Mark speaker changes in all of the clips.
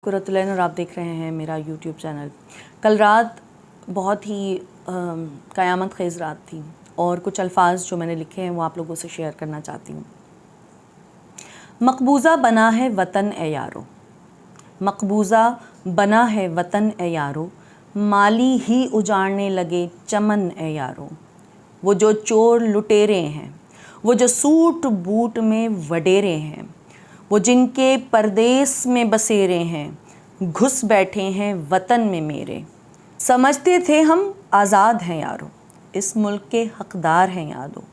Speaker 1: कुरतुलैन और आप देख रहे हैं मेरा यूट्यूब चैनल। कल रात बहुत ही क़यामत ख़ेज़ रात थी और कुछ अल्फाज जो मैंने लिखे हैं वो आप लोगों से शेयर करना चाहती हूँ। मकबूज़ा बना है वतन ए यारो, मकबूज़ा बना है वतन ए यारो, माली ही उजाड़ने लगे चमन ए यारो। वो जो चोर लुटेरे हैं, वो जो सूट बूट में वडेरे हैं, वो जिनके परदेस में बसेरे हैं, घुस बैठे हैं वतन में मेरे। समझते थे हम आज़ाद हैं यारो, इस मुल्क के हक़दार हैं यादो,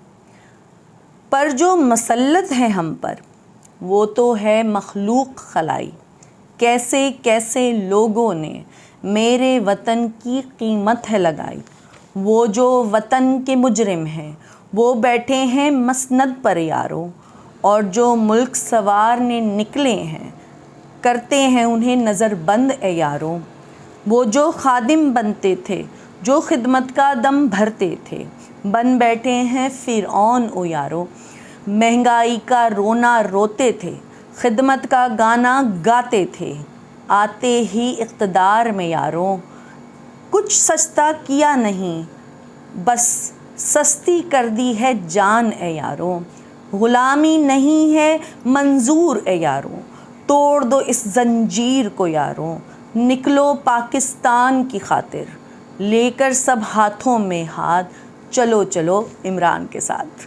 Speaker 1: पर जो मसल्लत है हम पर वो तो है मखलूक खलाई। कैसे कैसे लोगों ने मेरे वतन की कीमत है लगाई। वो जो वतन के मुजरिम हैं वो बैठे हैं मसनद पर यारो, और जो मुल्क सवारने निकले हैं करते हैं उन्हें नज़रबंद ए यारो। वो जो खादिम बनते थे, जो खिदमत का दम भरते थे, बन बैठे हैं फ़िरऔन ओ यारो। महंगाई का रोना रोते थे, खिदमत का गाना गाते थे, आते ही इक़्तिदार में यारो। कुछ सस्ता किया नहीं, बस सस्ती कर दी है जान ए यारो। ग़ुलामी नहीं है मंजूर ए यारो, तोड़ दो इस जंजीर को यारो। निकलो पाकिस्तान की खातिर, लेकर सब हाथों में हाथ, चलो चलो इमरान के साथ।